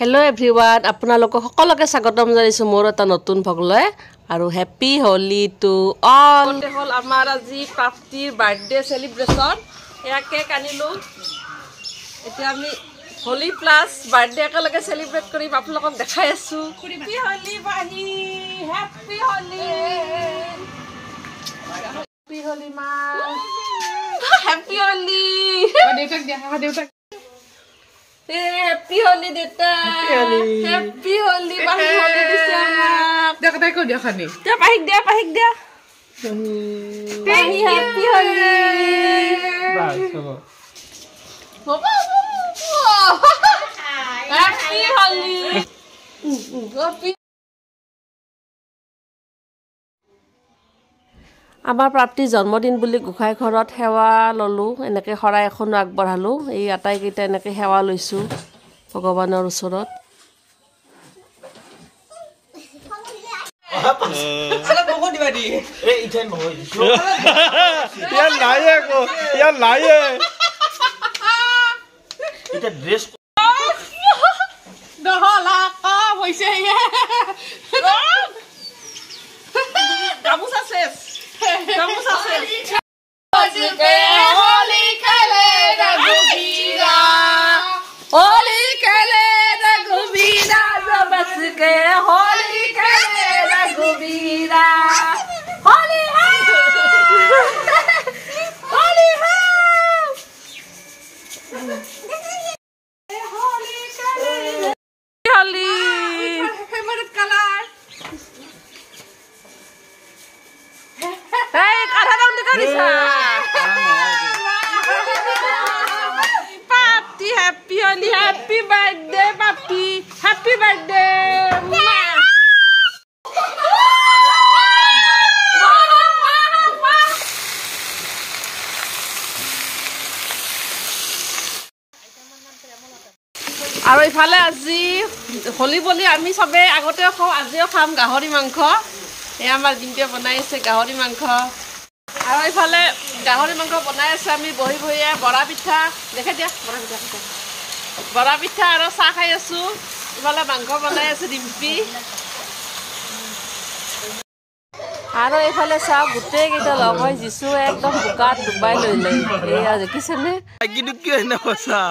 Hello everyone, আপোনালোকক সকলোকে স্বাগতম জনাইছো মোৰ এটা নতুন ভগলৈ আৰু হ্যাপি হোলি টু অল। কতে হল আমাৰ আজি প্ৰাপ্তিৰ বাৰ্থডে সেলিব্ৰেশন। এয়া কেক আনিলো। এতিয়া আমি হোলি প্লাস বাৰ্থডে একেলগে সেলিব্ৰেট কৰিম আপোনালোকক দেখাই আছো। হ্যাপি হোলি বাহি, হ্যাপি হোলি। হ্যাপি হোলি মা। হ্যাপি হোলি। দেউতাক দেখা দেউতাক। Happy Holi Deta. Happy Holi. Pahik Holi di sana. Dia kata ikut dia kan ni. Dia pahik dia. Pahik Happy Holi. Happy Holi. Happy. আমাৰ প্ৰাপ্তিৰ জন্মদিন বুলি গোখাই ঘৰত সেৱা ললো এনেকৈ শৰাই এখন আগবঢ়ালো এই আটাই কেইটা এনেকৈ সেৱা লৈছো ভগৱানৰ ওচৰত আলা বকো দিবা দি এ ইথান নহয় ইয়াৰ নাইয়ে কো ইয়াৰ নাইয়ে এটা dress Dohola ka hoise ye. গামোচা শেষ গামোচা শেষ Holy kale ragubira. Holy kale ragubira bas ke holy kale ragubira holy ha holy ha holy kale holy Favorite color. hey kada dong dikarisa Papi happy holy happy birthday papi happy birthday আৰু ইফালে আজি হোলি বলি আমি সবে আগতে খাও আজিও খাম গাহৰি মাংস এই আমাৰ দিনটোৱে বনাইছে গাহৰি মাংস আৰু ইফালে গাহৰি মাংস বনাই আছে আমি বহি বহিয়ে বৰা পিঠা দেখে দিয়া বৰা পিঠা আৰু চাহ খাই আছো ইফালে মাংস বনাই আছে ডিম্পি আৰু এইফালে চাহ গোটেই কেইটা লগ হৈ যিছু একদম বুকাত ডুবাই লৈলে এয়া দেখিছেনে কিন্তু কি না পছা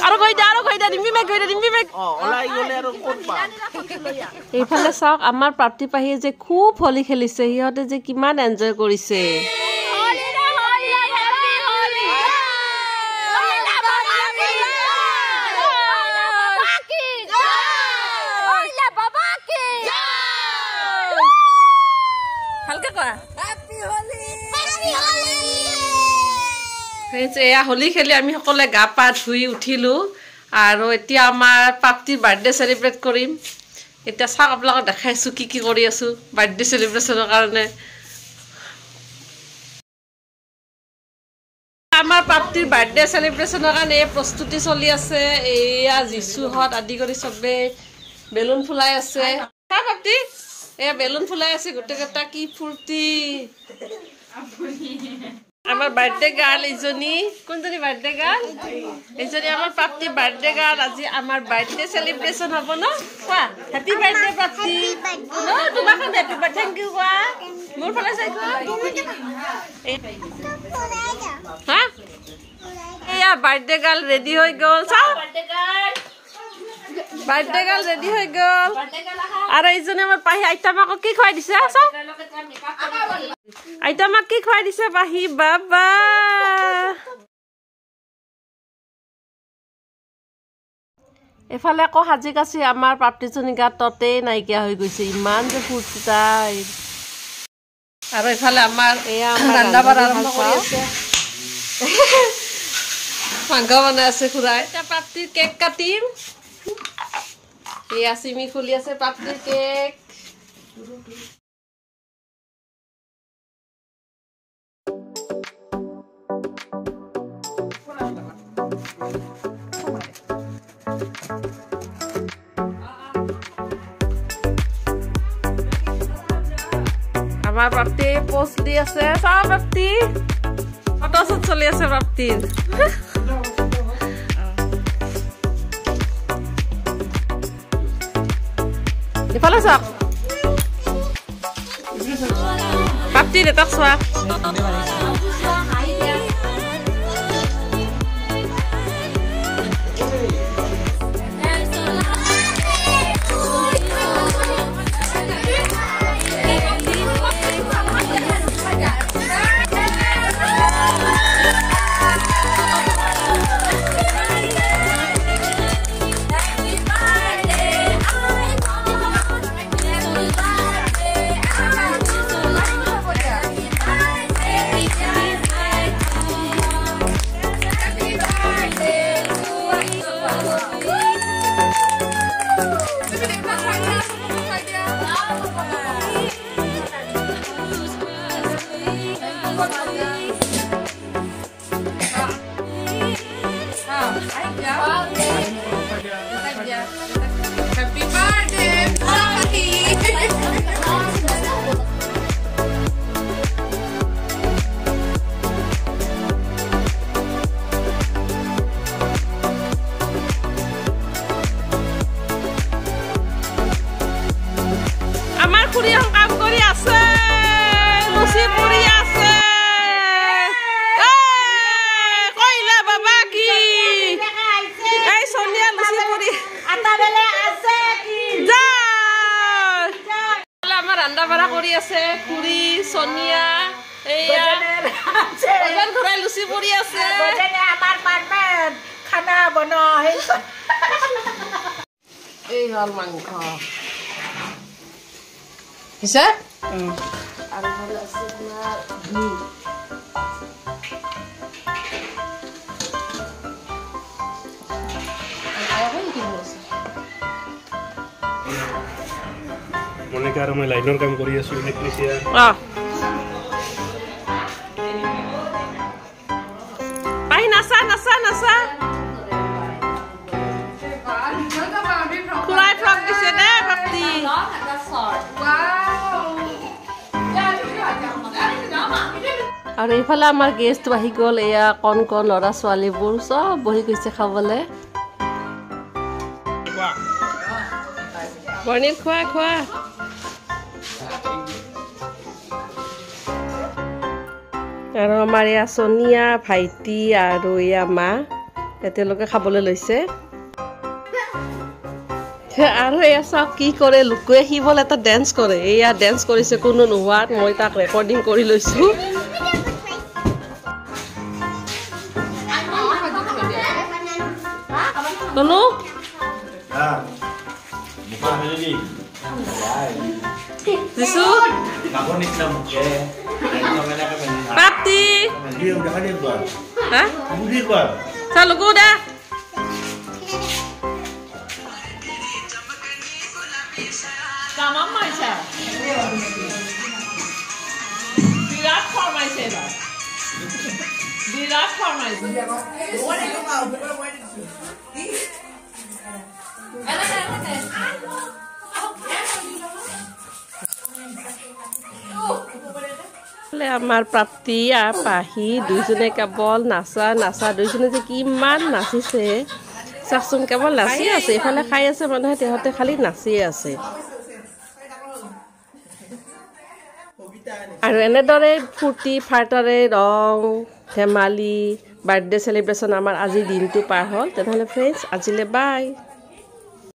আৰু কই দা ডিম্পি মেক ওলাই গলে আৰু কোন পা এইফালে চাওক আমাৰ প্ৰাপ্তি পাহিয়ে যে খুব হোলি খেলিছে সিহঁতে যে কিমান এনজয় কৰিছে ভালকে কৰা এয়া হোলি খেলি আমি সকলোৱে গা পা ধুই উঠিলো আৰু এতিয়া আমাৰ প্ৰাপ্তিৰ বাৰ্থডে সেলিব্ৰেট কৰিম এতিয়া চাওক আপোনালোকক দেখাইছো কি কৰি আছো বাৰ্থডে সেলিব্ৰেশনৰ কাৰণে আমাৰ প্ৰাপ্তিৰ বাৰ্থডে সেলিব্ৰেশনৰ কাৰণে এই প্ৰস্তুতি চলি আছে এয়া যিছুহত আদি কৰি সবে বেলুন ফুলাই আছে হা প্ৰাপ্তি এয়া বেলুন ফুলাই আছে গোটেইটা কি ফুৰ্তি আমাৰ বাৰ্থডে গাৰ্ল ইজনী কোনজনী বাৰ্থডে গাৰ্ল ইজনী আমাৰ প্ৰাপ্তি বাৰ্থডে গাৰ্ল আজি আমাৰ বাৰ্থডে সেলিব্ৰেশন হব ন কোৱা হ্যাপি বাৰ্থডে প্ৰাপ্তি ন তোমাক হ্যাপি বাৰ্থডে থ্যাংক ইউ কোৱা মোৰ ফালে চাই কোৱা হা এয়া বাৰ্থডে গাৰ্ল ৰেডি হৈ গল চাও বাৰ্থডে গাৰ্ল ৰেডি হৈ গল আৰু ইজনী আমাৰ পাহি আইতামাক কি খুৱাই দিছে চাও আইতামাক কি খুৱাই দিছে পাহি বাবা এফালে আকৌ সাজি কাচি আমাৰ প্ৰাপ্তিজনী গাত ততেই নাইকিয়া হৈ গৈছে ইমান যে ফূৰ্তি তাই আৰু এফালে আমাৰ এয়া ৰান্ধা বাঢ়া আৰম্ভ কৰি আছে মাংস বনাই আছে খুৰাই এতিয়া প্ৰাপ্তিৰ কেক কাটিম এয়া চিমি ফুলি আছে প্ৰাপ্তিৰ কেক আমাৰ প্ৰাপ্তি পোষ্ট দি আছে চাও প্ৰাপ্তি ফটোশ্বুট চলি আছে প্ৰাপ্তিৰ ইফালে চাওক প্ৰাপ্তি দেউতাক চোৱা Happy birthday, Papi! আমাৰ খুৰীহঁত কাম কৰি আছে লুচি পুৰি আছে কইলা বাবা কি এই সোনিয়া লুচি পুৰি আটা বেলে আছে কি যা আমাৰ ৰান্ধা বাঢ়া কৰি আছে খুৰী সোনিয়া এইয়া ওজন ঘৰাই লুচি পুৰি আছে বজনে আমাৰ পাৰ্টনাৰ খানা বনাই এই হল মাংস হিসা আৰু ভাল আছে আপোনাৰ ঘি মনিকা আৰু মই লাইনৰ কাম কৰি আছো ইলেক্ট্ৰিচিয়ান পাই নাচা নাচা নাচা খুৰাই ফ্ৰক দিছে দে প্ৰাপ্তি আৰু এইফালে আমাৰ গেষ্ট আহি গ'ল এয়া কণ কণ ল'ৰা ছোৱালীবোৰ চব বহি গৈছে খাবলৈ বৰ্ণিত খোৱা খোৱা আৰু আমাৰ এয়া সোনিয়া ভাইটি আৰু এয়া মা তেওঁলোকে খাবলৈ লৈছে আৰু এয়া চাওক কি কৰে লুকুৱে সি বোলে এটা ডেন্স কৰে এয়া ডেন্স কৰিছে কোনো নোহোৱাত মই তাক ৰেকৰ্ডিং কৰি লৈছোঁ তনু দিছো প্ৰাপ্তি চা লুকু দে বিৰাট ফৰমাইছে বিৰাট ফৰমাইছে আমাৰ প্ৰাপ্তি আৰু পাহি দুইজনে কেৱল নাচা নাচা দুইজনে যে কিমান নাচিছে চাচোন কেৱল নাচি আছে এইফালে খাই আছে মানুহে তেহঁতে খালি নাচিয়ে আছে আৰু এনেদৰে ফূৰ্তি ফাৰ্তাৰে ৰং ধেমালি বাৰ্থডে চেলিব্ৰেশ্যন আমাৰ আজিৰ দিনটো পাৰ হ'ল তেনেহ'লে ফ্ৰেণ্ডছ আজিলৈ বাই